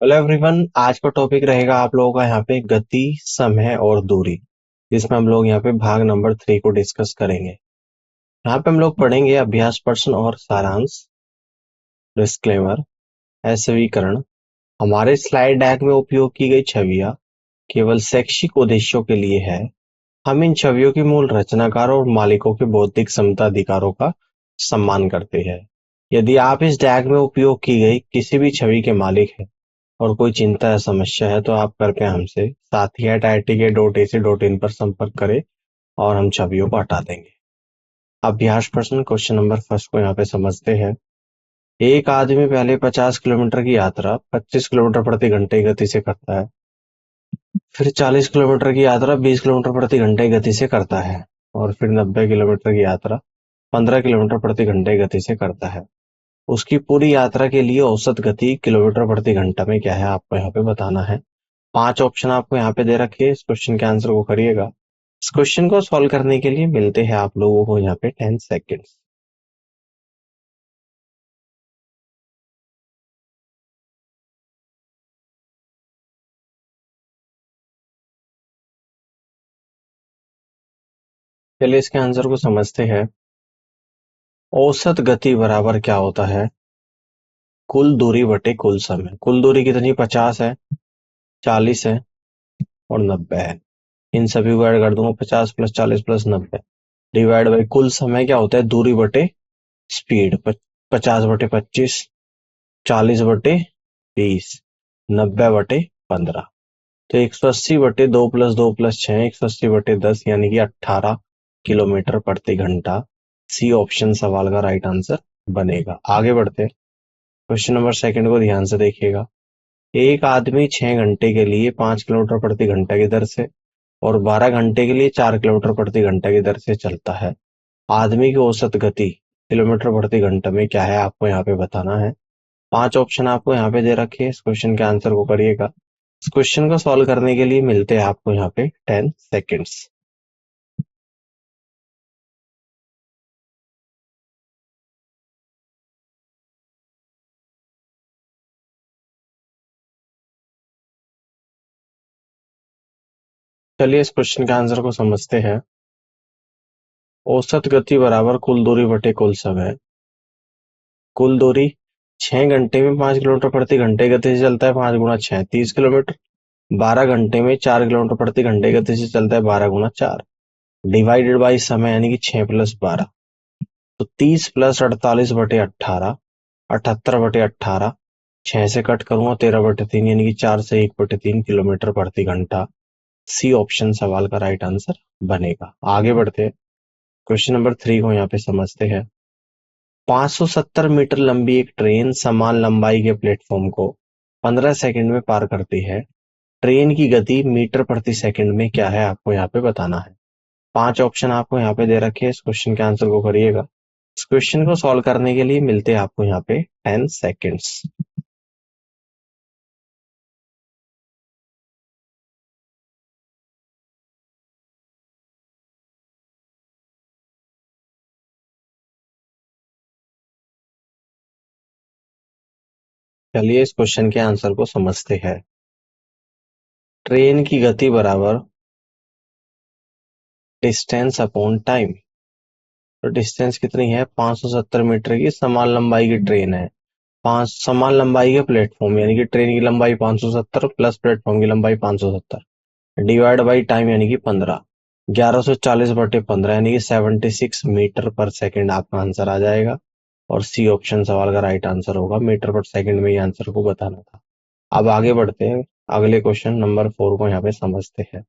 Hello everyone, आज का topic रहेगा आप लोगों का यहाँ पे गति, समय और दूरी, जिसमें हम लोग यहाँ पे भाग नंबर 3 को डिस्कस करेंगे। यहाँ पे हम लोग पढ़ेंगे अभ्यास प्रश्न और सारांश, डिस्क्लेमर, असवीकरण। हमारे स्लाइड डेक में उपयोग की गई छवियां केवल शैक्षिक उद्देश्यों के लिए है। हम इन छवियों की मूल रचनाकारों और मालिकों के बौद्धिक क्षमता अधिकारों का सम्मान करते हैं। यदि आप इस डेक में उपयोग की गई किसी भी छवि के मालिक हैं और कोई चिंता या समस्या है तो आप कृपया हमसे sathi@itk.ac.in पर संपर्क करें और हम छवियों को हटा देंगे। अभ्यास प्रश्न क्वेश्चन नंबर फर्स्ट को यहाँ पे समझते हैं। एक आदमी पहले 50 किलोमीटर की यात्रा 25 किलोमीटर प्रति घंटे की गति से करता है। फिर 40 किलोमीटर की यात्रा 20 किलोमीटर प्रति घंटे की गति से करता है। और फिर 90 किलोमीटर की यात्रा 15 किलोमीटर प्रति घंटे की गति से करता है। उसकी पूरी यात्रा के लिए औसत गति किलोमीटर प्रति घंटा में क्या है, आपको यहाँ पे बताना है। 5 ऑप्शन आपको यहाँ पे दे रखे हैं, इस क्वेश्चन के आंसर को करिएगा। इस क्वेश्चन को सॉल्व करने के लिए मिलते हैं आप लोगों को यहाँ पे 10 सेकेंड्स। चलिए इसके आंसर को समझते हैं। औसत गति बराबर क्या होता है? कुल दूरी बटे कुल समय। कुल दूरी कितनी? 50 है, 40 है और 90 है। इन सभी को ऐड कर दूंगा, 50 प्लस 40 प्लस 90 डिवाइड बाई कुल समय क्या होता है? दूरी बटे स्पीड। 50/25, 40/20, 90/15। तो 180/2 प्लस 2 प्लस 6, 180/10 यानी कि 18 किलोमीटर प्रति घंटा। सी ऑप्शन सवाल का राइट आंसर बनेगा। आगे बढ़ते हैं। क्वेश्चन नंबर सेकंड को ध्यान से देखिएगा। एक आदमी 6 घंटे के लिए 5 किलोमीटर प्रति घंटा की दर से और 12 घंटे के लिए 4 किलोमीटर प्रति घंटा की दर से चलता है। आदमी की औसत गति किलोमीटर प्रति घंटा में क्या है, आपको यहाँ पे बताना है। 5 ऑप्शन आपको यहाँ पे दे रखे हैं, इस क्वेश्चन के आंसर को करिएगा। इस क्वेश्चन को सॉल्व करने के लिए मिलते हैं आपको यहाँ पे 10 सेकेंड्स। चलिए इस क्वेश्चन के आंसर को समझते हैं। औसत गति बराबर कुल दूरी बटे कुल समय। कुल दूरी 6 घंटे में 5 किलोमीटर प्रति घंटे की गति से चलता है, 5 गुणा 6 30 किलोमीटर। 12 घंटे में 4 किलोमीटर प्रति घंटे की गति से चलता है, 12 गुणा 4 डिवाइडेड बाई समय यानी कि 6 प्लस 12। तो 30 प्लस 48/18, 78/18। 6 से कट करूंगा, 13/3 यानी कि 4 से 1/3 किलोमीटर प्रति घंटा। सी ऑप्शन सवाल का राइट आंसर बनेगा। आगे बढ़ते हैं। क्वेश्चन नंबर 3 को यहाँ पे समझते हैं। 570 मीटर लंबी एक ट्रेन समान लंबाई के प्लेटफॉर्म को 15 सेकंड में पार करती है। ट्रेन की गति मीटर प्रति सेकंड में क्या है, आपको यहाँ पे बताना है। 5 ऑप्शन आपको यहाँ पे दे रखे हैं, इस क्वेश्चन के आंसर को करिएगा। इस क्वेश्चन को सॉल्व करने के लिए मिलते हैं आपको यहाँ पे 10 सेकेंड्स। चलिए इस क्वेश्चन के आंसर को समझते हैं। ट्रेन की गति बराबर डिस्टेंस अपॉन टाइम। तो डिस्टेंस कितनी है? 570 मीटर की समान लंबाई की ट्रेन है। 5 समान लंबाई के प्लेटफॉर्म यानी कि ट्रेन की लंबाई 570 प्लस प्लेटफॉर्म की लंबाई 570 डिवाइड बाई टाइम यानी कि 15। 1140/15 यानी कि 76 मीटर पर सेकंड आपका आंसर आ जाएगा। और सी ऑप्शन सवाल का राइट आंसर होगा। मीटर पर सेकंड में ही आंसर को बताना था। अब आगे बढ़ते हैं। अगले क्वेश्चन नंबर 4 को यहाँ पे समझते हैं।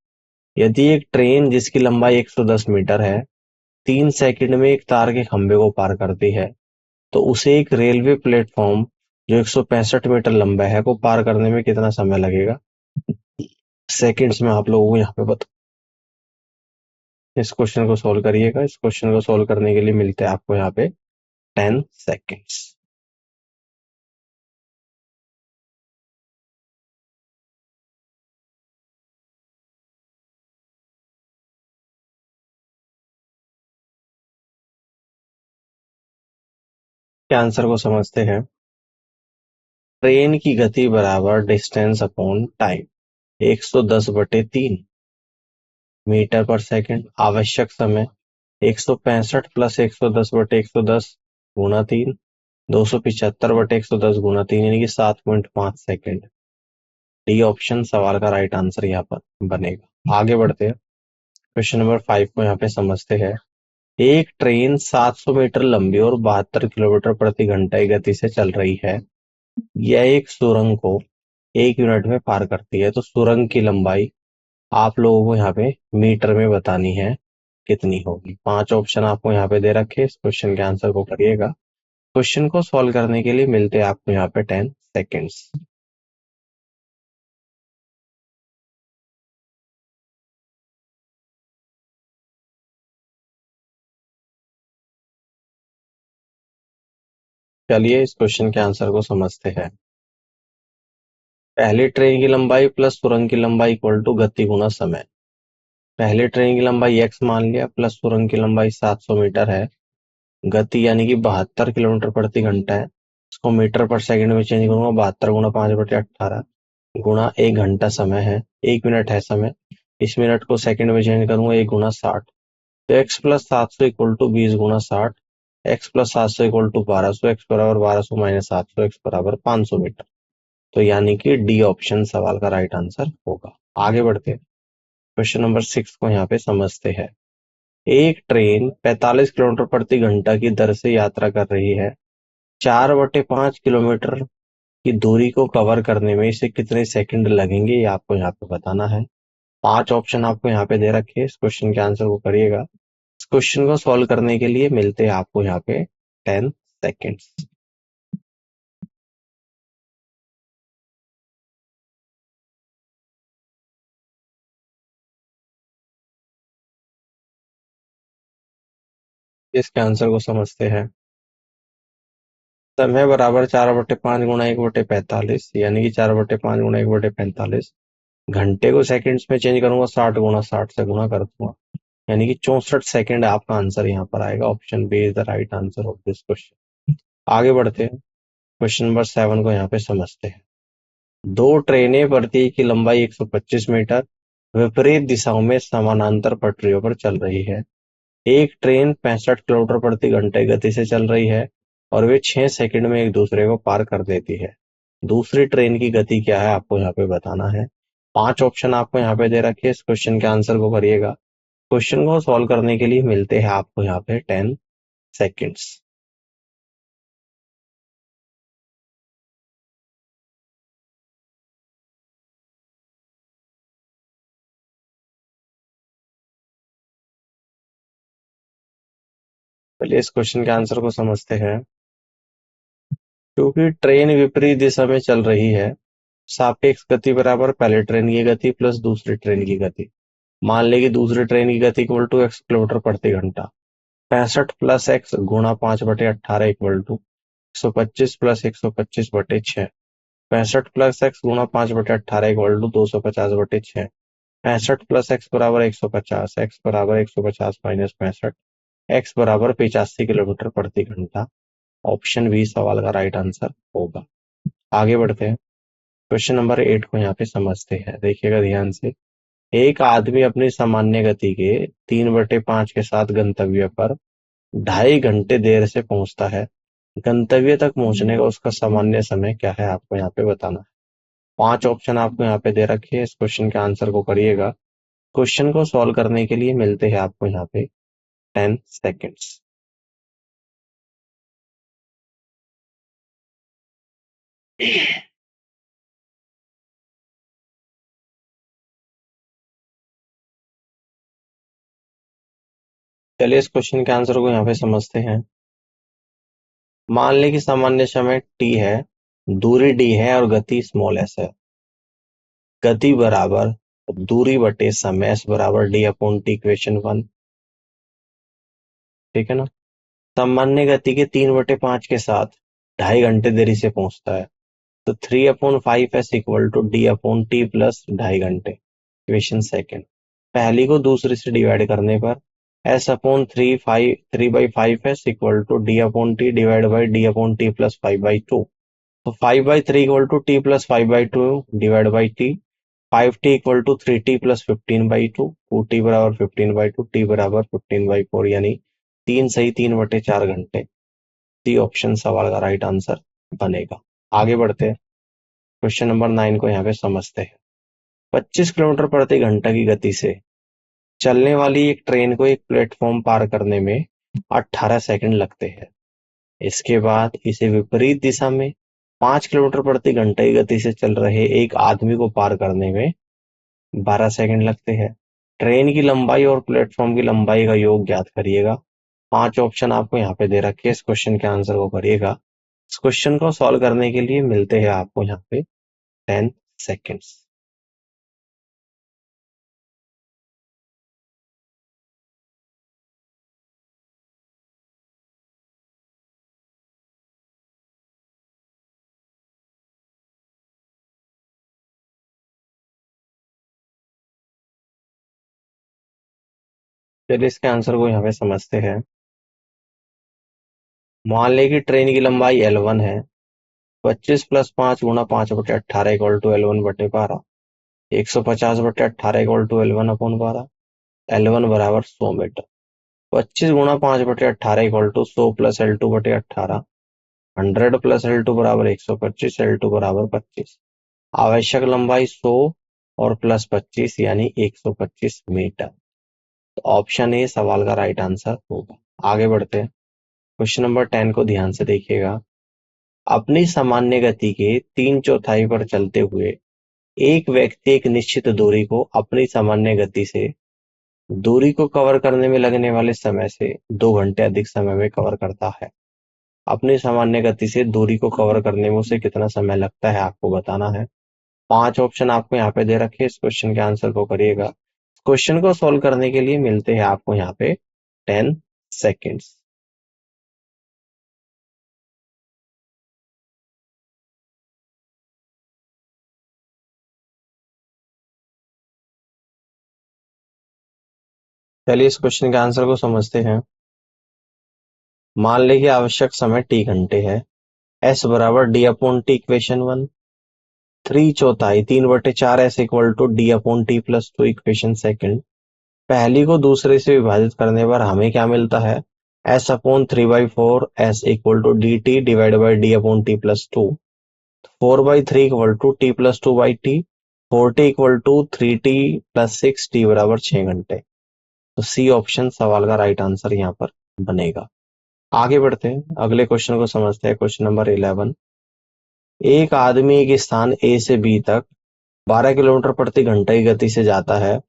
यदि एक ट्रेन जिसकी लंबाई 110 मीटर है 3 सेकंड में एक तार के खंभे को पार करती है, तो उसे एक रेलवे प्लेटफॉर्म जो 165 मीटर लंबा है को पार करने में कितना समय लगेगा? सेकंड्स में आप लोगों को यहाँ पे बता। इस क्वेश्चन को सोल्व करिएगा। इस क्वेश्चन को सोल्व करने के लिए मिलते हैं आपको यहाँ पे 10 सेकेंड्स। के आंसर को समझते हैं। ट्रेन की गति बराबर डिस्टेंस अपॉन टाइम, 110/3 मीटर पर सेकंड। आवश्यक समय 165 प्लस 110/110 गुणा 3, 275/110 गुणा 3 यानी कि 7.5 सेकंड। डी ऑप्शन सवाल का राइट आंसर यहाँ पर बनेगा। आगे बढ़ते हैं, क्वेश्चन नंबर 5 को यहाँ पे समझते हैं। एक ट्रेन 700 मीटर लंबी और 72 किलोमीटर प्रति घंटा की गति से चल रही है। यह एक सुरंग को 1 मिनट में पार करती है। तो सुरंग की लंबाई आप लोगों को यहाँ पे मीटर में बतानी है, कितनी होगी। 5 ऑप्शन आपको यहाँ पे दे रखे, इस क्वेश्चन के आंसर को करिएगा। क्वेश्चन को सॉल्व करने के लिए मिलते हैं आपको यहाँ पे 10 सेकेंड्स। चलिए इस क्वेश्चन के आंसर को समझते हैं। पहली ट्रेन की लंबाई प्लस सुरंग की लंबाई इक्वल टू गति गुना समय। पहले ट्रेन की लंबाई x मान लिया, प्लस सुरंग की लंबाई 700 मीटर है, गति यानी कि 72 किलोमीटर प्रति घंटा है। इसको मीटर पर सेकंड में चेंज करूंगा, 72 गुना 5/18 गुणा 1 घंटा समय है, 1 मिनट है समय। इस मिनट को सेकंड में चेंज करूंगा, 1 गुना 60। तो x प्लस 700 इक्वल टू 20 गुना 60, x plus 700 equal to 1200, x बराबर 1200 माइनस 700, x बराबर 500 मीटर। तो यानी कि डी ऑप्शन सवाल का राइट आंसर होगा। आगे बढ़ते हैं, क्वेश्चन नंबर 6 को यहाँ पे समझते हैं। एक ट्रेन 45 किलोमीटर प्रति घंटा की दर से यात्रा कर रही है। 4/5 किलोमीटर की दूरी को कवर करने में इसे कितने सेकंड लगेंगे, ये आपको यहाँ पे बताना है। 5 ऑप्शन आपको यहाँ पे दे रखे हैं, इस क्वेश्चन के आंसर को करिएगा। इस क्वेश्चन को सॉल्व करने के लिए मिलते हैं आपको यहाँ पे 10 सेकेंड्स। इसके आंसर को समझते हैं। समय बराबर 4/5 गुणा 1/45 यानी कि 4/5 गुणा 1/45। घंटे को सेकंड्स में चेंज करूंगा, 60 गुणा 60 से गुणा कर दूंगा, यानी कि 64 सेकंड आपका आंसर यहाँ पर आएगा। Option B is the right answer of this question. आगे बढ़ते हैं, क्वेश्चन नंबर 7 को यहाँ पे समझते हैं। दो ट्रेनें प्रत्येक की लंबाई 125 मीटर विपरीत दिशाओं में समानांतर पटरियों पर चल रही है। एक ट्रेन 65 किलोमीटर प्रति घंटे गति से चल रही है और वे 6 सेकंड में एक दूसरे को पार कर देती है। दूसरी ट्रेन की गति क्या है आपको यहाँ पे बताना है। 5 ऑप्शन आपको यहाँ पे दे रखे हैं, इस क्वेश्चन के आंसर को करिएगा। क्वेश्चन को सॉल्व करने के लिए मिलते हैं आपको यहाँ पे 10 सेकेंड्स। चलिए इस क्वेश्चन के आंसर को समझते हैं। क्योंकि ट्रेन विपरीत दिशा में चल रही है, सापेक्ष गति बराबर पहले ट्रेन की गति प्लस दूसरी ट्रेन की गति। मान ले कि दूसरी ट्रेन की गति इक्वल टू x किलोमीटर प्रति घंटा। 65 प्लस x गुणा 5/18 equal to 125 plus 125/6। 65 plus x गुणा 5/18 इक्वल टू 250/6। 65 प्लस x बराबर 150, x बराबर 150 माइनस 65, x बराबर 85 किलोमीटर प्रति घंटा। ऑप्शन बी सवाल का राइट आंसर होगा। आगे बढ़ते हैं, क्वेश्चन नंबर 8 को यहाँ पे समझते हैं। देखिएगा ध्यान से। एक आदमी अपनी सामान्य गति के 3/5 के साथ गंतव्य पर 2.5 घंटे देर से पहुंचता है। गंतव्य तक पहुंचने का उसका सामान्य समय क्या है, आपको यहाँ पे बताना है। 5 ऑप्शन आपको यहाँ पे दे रखे हैं, इस क्वेश्चन के आंसर को करिएगा। क्वेश्चन को सॉल्व करने के लिए मिलते हैं आपको यहाँ पे 10 सेकेंड्स। चलिए इस क्वेश्चन के आंसर को यहाँ पे समझते हैं। मान लें कि सामान्य समय t है, दूरी d है और गति स्मॉल s है। गति बराबर दूरी बटे समय s बराबर d अपॉन टी, इक्वेशन 1। ठीक है ना। सामान्य गति के 3/5 के साथ 2.5 घंटे देरी से पहुंचता है। तो 3/5s equal to d upon T plus 2.5 घंटे, इक्वेशन सेकेंड। पहली को दूसरे से डिवाइड करने पर s upon 3/5s equal to d upon टी divide by d upon T plus 5/2। तो 5/3 equal to T plus 5/2 divide by T, 5t equal to 3t plus 15/2, 2t बराबर 15/2, टी बराबर 15/4, यानी 3 सही 3/4 घंटे। सी ऑप्शन सवाल का राइट आंसर बनेगा। आगे बढ़ते हैं, क्वेश्चन नंबर 9 को यहाँ पे समझते हैं। 25 किलोमीटर प्रति घंटा की गति से चलने वाली एक ट्रेन को एक प्लेटफॉर्म पार करने में 18 सेकंड लगते हैं। इसके बाद इसे विपरीत दिशा में 5 किलोमीटर प्रति घंटे की गति से चल रहे एक आदमी को पार करने में 12 सेकंड लगते हैं। ट्रेन की लंबाई और प्लेटफॉर्म की लंबाई का योग ज्ञात करिएगा। 5 ऑप्शन आपको यहाँ पे दे रखे हैं, इस क्वेश्चन के आंसर को करिएगा। इस क्वेश्चन को सॉल्व करने के लिए मिलते हैं आपको यहाँ पे 10 सेकेंड्स। चलिए इसके आंसर को यहाँ पे समझते हैं। मान लें कि ट्रेन की लंबाई L1 है। 25 प्लस 5 गुणा 5/18 equal to L1/12। 150/18 equal to L1/12। L1 बराबर 100 मीटर। 25 गुणा 5/18 equal to 100 plus L2/18। 100 plus L2 बराबर 125, L2 बराबर 25। आवश्यक लंबाई 100 और प्लस 25 यानी 125 मीटर। तो ऑप्शन ए सवाल का राइट आंसर होगा। आगे बढ़ते हैं, क्वेश्चन नंबर 10 को ध्यान से देखिएगा। अपनी सामान्य गति के 3/4 पर चलते हुए एक व्यक्ति एक निश्चित दूरी को अपनी सामान्य गति से दूरी को कवर करने में लगने वाले समय से 2 घंटे अधिक समय में कवर करता है। अपनी सामान्य गति से दूरी को कवर करने में उसे कितना समय लगता है आपको बताना है। 5 ऑप्शन आपको यहाँ पे दे रखे हैं, इस क्वेश्चन के आंसर को करिएगा। क्वेश्चन को सॉल्व करने के लिए मिलते हैं आपको यहाँ पे 10 सेकेंड्स। चलिए इस क्वेश्चन के आंसर को समझते हैं। मान लें कि आवश्यक समय t घंटे है। s बराबर d/t equation 1। 3/4 3/4 s equal to d/t plus 2 equation second. पहली को दूसरे से विभाजित करने पर हमें क्या मिलता है, s/3/4 s equal to dt divide by d/t plus 2। 4/3 equal to t plus 2/t। 4t equal to 3t plus 6t बराबर 6 घंटे। तो सी ऑप्शन सवाल का राइट आंसर यहाँ पर बनेगा। आगे बढ़ते हैं, अगले क्वेश्चन को समझते हैं। Question number 11। एक आदमी एक स्थान ए से बी तक 12 किलोमीटर प्रति घंटे की गति से जाता है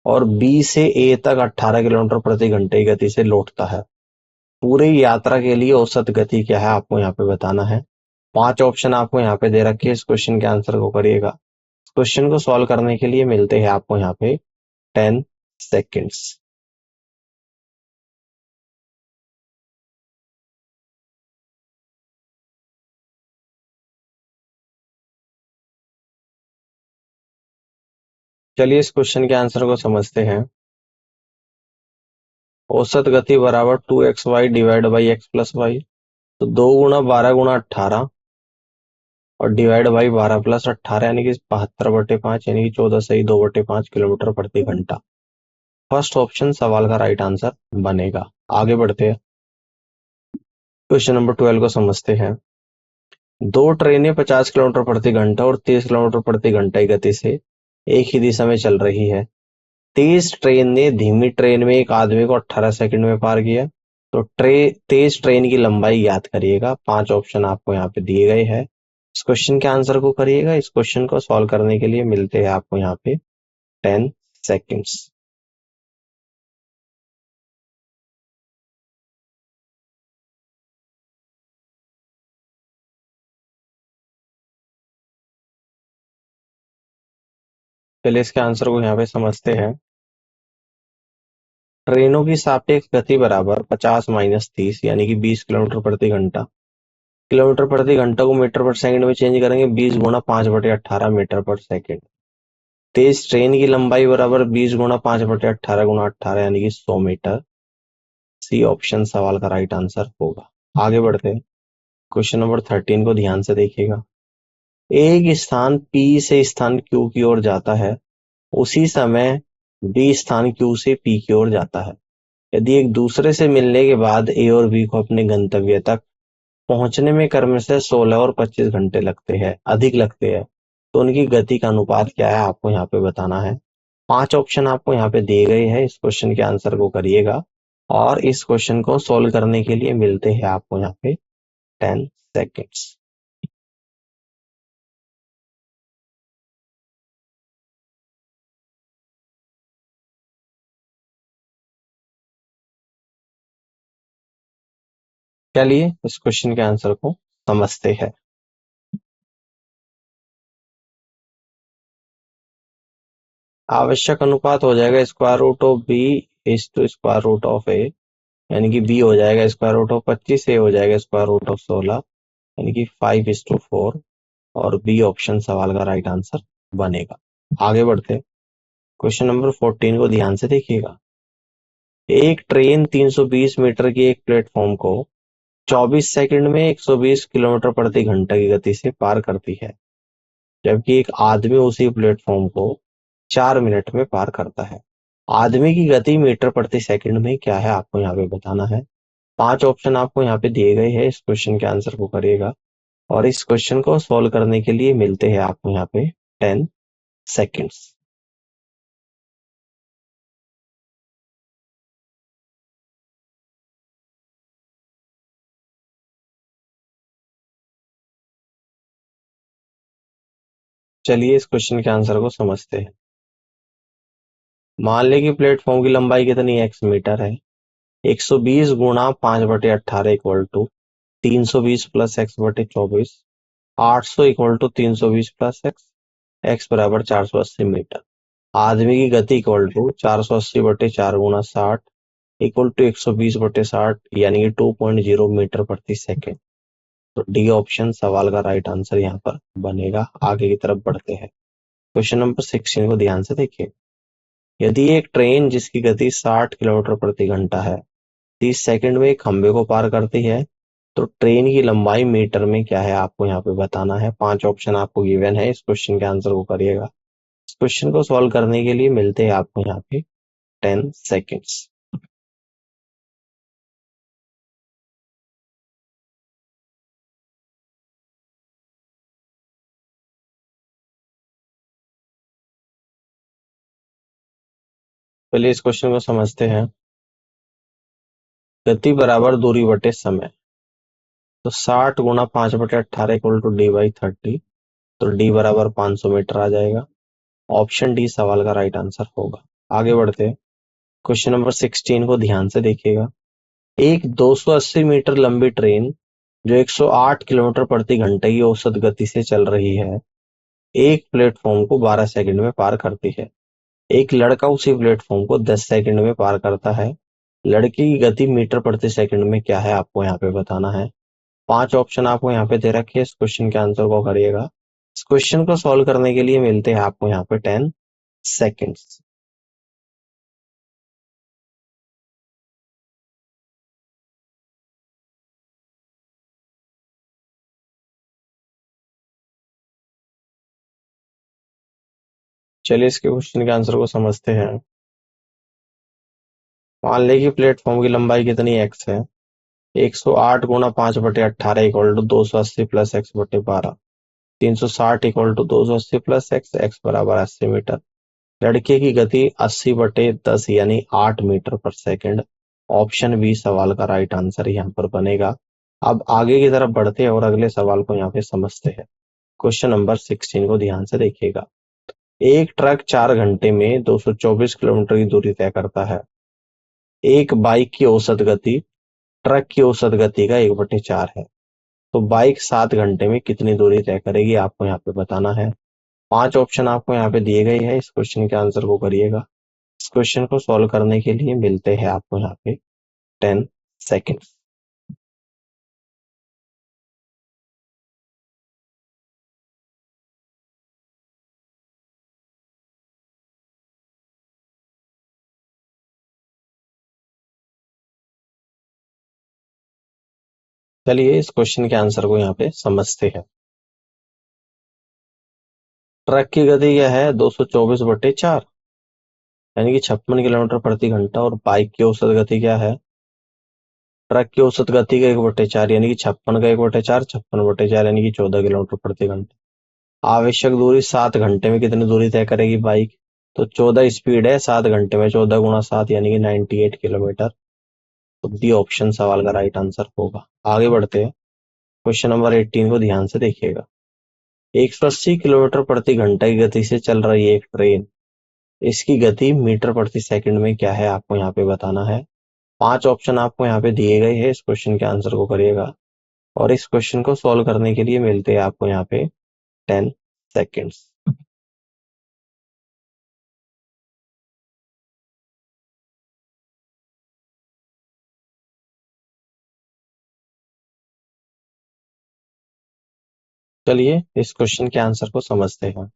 और बी से ए तक 18 किलोमीटर प्रति घंटे की गति से लौटता है। पूरी यात्रा के लिए औसत गति क्या है आपको यहाँ पे बताना है। 5 ऑप्शन आपको यहाँ पे दे रखे हैं, इस क्वेश्चन के आंसर को करिएगा। इस क्वेश्चन को सॉल्व करने के लिए मिलते हैं आपको यहाँ पे 10 सेकेंड्स। चलिए इस क्वेश्चन के आंसर को समझते हैं। औसत गति बराबर 2xy divide by x plus Y. तो 2 गुणा 12 गुणा 18 और डिवाइड बाई 12 प्लस 18 यानी कि 72/5 यानी कि 14 सही 2/5 किलोमीटर प्रति घंटा। फर्स्ट ऑप्शन सवाल का राइट आंसर बनेगा। आगे बढ़ते हैं, क्वेश्चन नंबर 12 को समझते हैं। दो ट्रेनें 50 किलोमीटर प्रति घंटा और 30 किलोमीटर प्रति घंटा की गति से एक ही दिशा में चल रही है। तेज ट्रेन ने धीमी ट्रेन में एक आदमी को 18 सेकंड में पार किया। तो तेज ट्रेन की लंबाई याद करिएगा। 5 ऑप्शन आपको यहाँ पे दिए गए हैं, इस क्वेश्चन के आंसर को करिएगा। इस क्वेश्चन को सॉल्व करने के लिए मिलते हैं आपको यहाँ पे 10 सेकेंड्स। चलिए इसके आंसर को यहाँ पे समझते हैं। ट्रेनों की सापेक्ष गति बराबर 50 माइनस 30 यानी कि 20 किलोमीटर प्रति घंटा। किलोमीटर प्रति घंटा को मीटर पर सेकंड में चेंज करेंगे, 20 गुणा 5/18 मीटर पर सेकंड। तेज ट्रेन की लंबाई बराबर 20 गुणा 5/18 गुणा 18 यानी कि 100 मीटर। सी ऑप्शन सवाल का राइट आंसर होगा। आगे बढ़ते हैं, क्वेश्चन नंबर 13 को ध्यान से देखिएगा। एक स्थान P से स्थान Q की ओर जाता है, उसी समय B स्थान Q से P की ओर जाता है। यदि एक दूसरे से मिलने के बाद A और B को अपने गंतव्य तक पहुंचने में क्रम से 16 और 25 घंटे लगते हैं, अधिक लगते हैं, तो उनकी गति का अनुपात क्या है आपको यहाँ पे बताना है। 5 ऑप्शन आपको यहाँ पे दिए गए हैं, इस क्वेश्चन के आंसर को करिएगा और इस क्वेश्चन को सोल्व करने के लिए मिलते हैं आपको यहाँ पे 10 सेकेंड्स। चलिए इस क्वेश्चन के आंसर को समझते हैं। आवश्यक अनुपात हो जाएगा square root of B is to square root of A, यानी कि बी हो जाएगा स्क्वायर रूट ऑफ 25, ए हो जाएगा स्क्वायर रूट ऑफ 16, यानी कि 5:4, और बी ऑप्शन सवाल का राइट आंसर बनेगा। आगे बढ़ते क्वेश्चन नंबर 14 को ध्यान से देखिएगा। एक ट्रेन 320 मीटर की एक प्लेटफॉर्म को 24 सेकंड में 120 किलोमीटर प्रति घंटा की गति से पार करती है, जबकि एक आदमी उसी प्लेटफॉर्म को 4 मिनट में पार करता है। आदमी की गति मीटर प्रति सेकंड में क्या है आपको यहाँ पे बताना है। 5 ऑप्शन आपको यहाँ पे दिए गए हैं, इस क्वेश्चन के आंसर को करिएगा और इस क्वेश्चन को सोल्व करने के लिए मिलते हैं आपको यहाँ पे 10 सेकेंड्स। चलिए इस क्वेश्चन के आंसर को समझते हैं। मान लें कि प्लेटफॉर्म की लंबाई कितनी एक्स मीटर है। 120 गुणा 5/18 इक्वल टू 320 प्लस एक्स बटे 24, 800 equal to 320 plus X, X बराबर 480 मीटर। आदमी की गति इक्वल टू 480/4 गुणा 60 इक्वल टू 120/60, यानी कि 2.0 मीटर प्रति सेकेंड। तो डी ऑप्शन सवाल का राइट आंसर यहाँ पर बनेगा। आगे की तरफ बढ़ते हैं। क्वेश्चन नंबर 16 को ध्यान से देखिए। यदि एक ट्रेन जिसकी गति 60 किलोमीटर प्रति घंटा है 30 सेकंड में एक खंबे को पार करती है, तो ट्रेन की लंबाई मीटर में क्या है आपको यहाँ पे बताना है। 5 ऑप्शन आपको गिवन है, इस क्वेश्चन के आंसर को करिएगा। इस क्वेश्चन को सॉल्व करने के लिए मिलते हैं आपको यहाँ पे 10 सेकेंड्स। पहले इस क्वेश्चन को समझते हैं। गति बराबर दूरी बटे समय, तो 60 गुणा 5/18 इक्वल टू D/30, तो डी बराबर 500 मीटर आ जाएगा। ऑप्शन डी सवाल का राइट आंसर होगा। आगे बढ़ते हैं। क्वेश्चन नंबर 16 को ध्यान से देखिएगा। एक 280 मीटर लंबी ट्रेन जो 108 किलोमीटर प्रति घंटे की औसत गति से चल रही है, एक प्लेटफॉर्म को 12 सेकंड में पार करती है। एक लड़का उसी प्लेटफॉर्म को 10 सेकंड में पार करता है। लड़के की गति मीटर प्रति सेकंड में क्या है आपको यहाँ पे बताना है। 5 ऑप्शन आपको यहाँ पे दे रखे हैं, इस क्वेश्चन के आंसर को करिएगा। इस क्वेश्चन को सॉल्व करने के लिए मिलते हैं आपको यहाँ पे 10 सेकेंड्स। चलिए इसके क्वेश्चन के आंसर को समझते हैं। मान लें कि प्लेटफॉर्म की लंबाई कितनी एक्स है। 108 गुणा 5/18 इक्वल टू 280 प्लस एक्स बटे 12, 360 equal to 280 plus X, X बराबर 80 मीटर। लड़के की गति 80/10 यानी 8 मीटर पर सेकंड। ऑप्शन बी सवाल का राइट आंसर यहाँ पर बनेगा। अब आगे की तरफ बढ़ते हैं और अगले सवाल को यहाँ पे समझते हैं। क्वेश्चन नंबर 16 को ध्यान से देखिएगा। एक ट्रक 4 घंटे में 224 किलोमीटर की दूरी तय करता है। एक बाइक की औसत गति ट्रक की औसत गति का 1/4 है, तो बाइक 7 घंटे में कितनी दूरी तय करेगी आपको यहाँ पे बताना है। 5 ऑप्शन आपको यहाँ पे दिए गए हैं, इस क्वेश्चन के आंसर को करिएगा। इस क्वेश्चन को सॉल्व करने के लिए मिलते हैं आपको यहाँ पे 10 सेकेंड। चलिए इस क्वेश्चन के आंसर को यहाँ पे समझते हैं। ट्रक की गति क्या है? 224/4 यानी कि 56 किलोमीटर प्रति घंटा। और बाइक की औसत गति क्या है? ट्रक की औसत गति का 1/4 यानी कि 56 का 1/4, 56/4 यानी कि 14 किलोमीटर प्रति घंटा। आवश्यक दूरी 7 घंटे में कितनी दूरी तय करेगी बाइक? तो 14 स्पीड है, 7 घंटे में 14 × 7 यानी कि 98 किलोमीटर। तो डी ऑप्शन सवाल का राइट आंसर होगा। आगे बढ़ते हैं। क्वेश्चन नंबर 18 को ध्यान से देखिएगा। 180 किलोमीटर प्रति घंटा की गति से चल रही है एक ट्रेन। इसकी गति मीटर प्रति सेकंड में क्या है, आपको यहाँ पे बताना है। 5 ऑप्शन आपको यहाँ पे दिए गए हैं, इस क्वेश्चन के आंसर को करिएगा। और इस क्वेश्चन को सॉल्व करने के लिए मिलते हैं आपको यहाँ पे 10 सेकेंड्स। चलिए इस क्वेश्चन के आंसर को समझते हैं।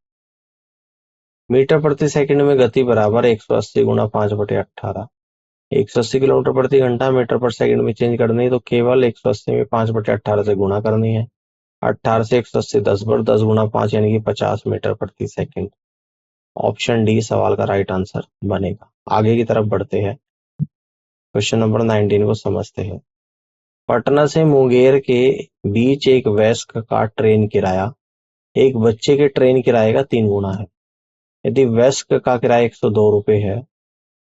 मीटर प्रति सेकंड में गति बराबर 180 × 5/18। 180 किलोमीटर प्रति घंटा मीटर पर सेकंड में चेंज करनी है तो केवल 180 में 5/18 से गुणा करनी है। 18 से 180 10/10 × 5 यानी कि 50 मीटर प्रति सेकंड। ऑप्शन डी सवाल का राइट आंसर बनेगा। आगे की तरफ बढ़ते हैं। क्वेश्चन नंबर 19 को समझते हैं। पटना से मुंगेर के बीच एक वयस्क का ट्रेन किराया एक बच्चे के ट्रेन किराए का 3 गुना है। यदि वयस्क का किराया 102 रुपये है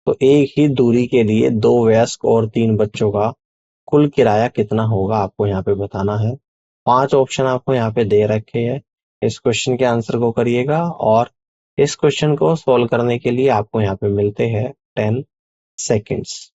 तो एक ही दूरी के लिए 2 वयस्क और 3 बच्चों का कुल किराया कितना होगा, आपको यहाँ पे बताना है। 5 ऑप्शन आपको यहाँ पे दे रखे हैं। इस क्वेश्चन के आंसर को करिएगा और इस क्वेश्चन को सॉल्व करने के लिए आपको यहाँ पे मिलते हैं 10 सेकेंड्स।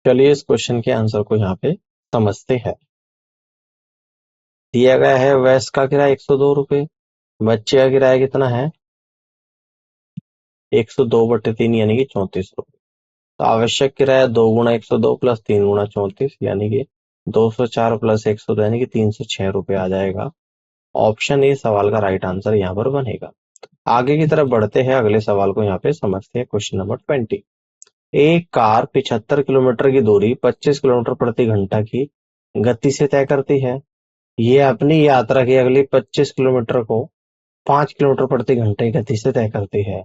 चलिए इस क्वेश्चन के आंसर को यहाँ पे समझते हैं। दिया गया है वयस्क का किराया 102 रुपये, बच्चे का किराया कितना है 102/3 यानी कि 34 रुपये। तो आवश्यक किराया 2 × 102 प्लस 3 × 34 यानी कि 204 प्लस 102 यानी कि 306 रुपये आ जाएगा। ऑप्शन ए सवाल का राइट आंसर यहाँ पर बनेगा। आगे की तरफ बढ़ते हैं, अगले सवाल को यहाँ पे समझते हैं। Question number 20। एक कार 75 किलोमीटर की दूरी 25 किलोमीटर प्रति घंटा की गति से तय करती है। ये अपनी यात्रा की अगली 25 किलोमीटर को 5 किलोमीटर प्रति घंटे की गति से तय करती है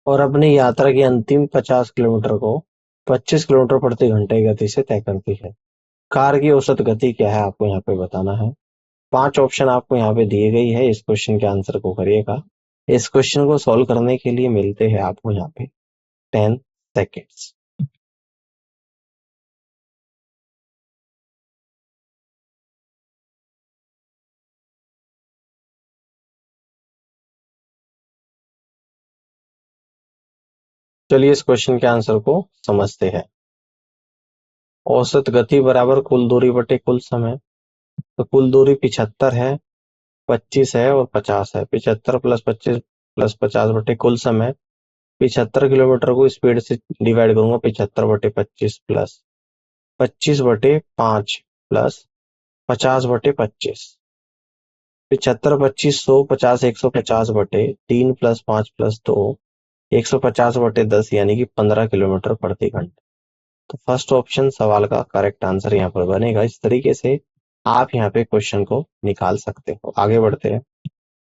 और अपनी यात्रा की अंतिम 50 किलोमीटर को 25 किलोमीटर प्रति घंटे की गति से तय करती है। कार की औसत गति क्या है, आपको यहाँ पे बताना है। 5 ऑप्शन आपको यहाँ पे दिए गई है, इस क्वेश्चन के आंसर को करिएगा। इस क्वेश्चन को सॉल्व करने के लिए मिलते हैं आपको यहाँ पे 10 सेकेंड्स। चलिए इस क्वेश्चन के आंसर को समझते हैं। औसत गति बराबर कुल दूरी बटे कुल समय। तो कुल दूरी 75 है, 25 है और 50 है। 75 प्लस 25 प्लस 50 बटे कुल समय। 75 किलोमीटर को स्पीड से डिवाइड करूंगा, 75/25 प्लस 25/5 प्लस 50/25। 75 2500 50 150 बटे 3 प्लस 5 प्लस 2 150/10 यानी कि 15 किलोमीटर प्रति घंटा। तो फर्स्ट ऑप्शन सवाल का करेक्ट आंसर यहाँ पर बनेगा। इस तरीके से आप यहाँ पे क्वेश्चन को निकाल सकते हो। आगे बढ़ते हैं,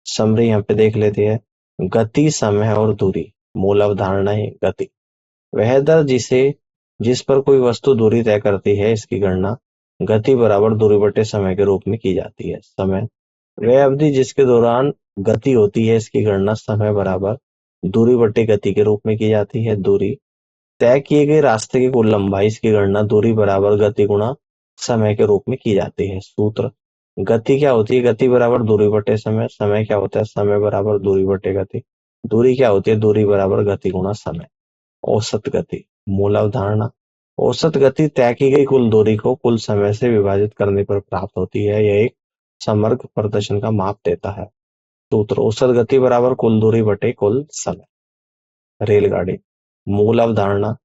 समरी यहाँ पे देख लेते हैं। गति, समय और दूरी। मूल अवधारणा है गति। वह दर जिस पर कोई वस्तु दूरी तय करती है, इसकी गणना गति बराबर दूरी बटे समय के रूप में की जाती है। समय वह अवधि जिसके दौरान गति होती है, इसकी गणना समय बराबर दूरी बटे गति के रूप में की जाती है। दूरी तय किए गए रास्ते की कुल लंबाई, इसकी गणना दूरी बराबर गति गुणा समय के रूप में की जाती है। सूत्र गति क्या होती है, गति बराबर दूरी बटे समय। समय क्या होता है, समय बराबर दूरी बटे गति। दूरी क्या होती है, दूरी बराबर गति गुणा समय। औसत गति, मूल अवधारणा। औसत गति तय की गई कुल दूरी को कुल समय से विभाजित करने पर प्राप्त होती है। यह एक समग्र प्रदर्शन का माप देता है। सूत्र औसत गति बराबर कुल दूरी बटे कुल समय। रेलगाड़ी, मूल अवधारणा।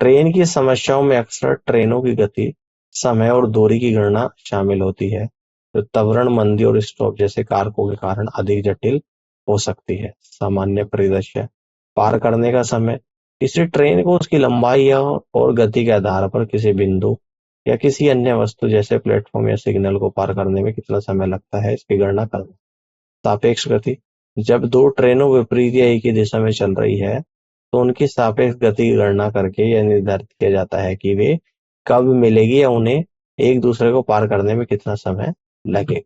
ट्रेन की समस्याओं में अक्सर ट्रेनों की गति, समय और दूरी की गणना शामिल होती है। जो त्वरण मंदी और स्टॉप जैसे कारकों के कारण अधिक जटिल हो सकती है। सामान्य परिदृश्य: पार करने का समय: किसी ट्रेन को उसकी लंबाई या और गति के आधार पर किसी बिंदु या किसी अन्य वस्तु जैसे प्लेटफॉर्म या सिग्नल को पार करने में कितना समय लगता है, इसकी गणना करना। सापेक्ष गति: जब दो ट्रेनों विपरीत या एक ही दिशा में चल रही है तो उनकी सापेक्ष गति की गणना करके यह निर्धारित किया जाता है कि वे कब मिलेगी या उन्हें एक दूसरे को पार करने में कितना समय लगेगा।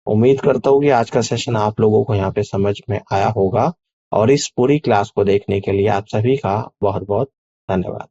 उम्मीद करता हूँ कि आज का सेशन आप लोगों को यहाँ पे समझ में आया होगा और इस पूरी क्लास को देखने के लिए आप सभी का बहुत बहुत धन्यवाद।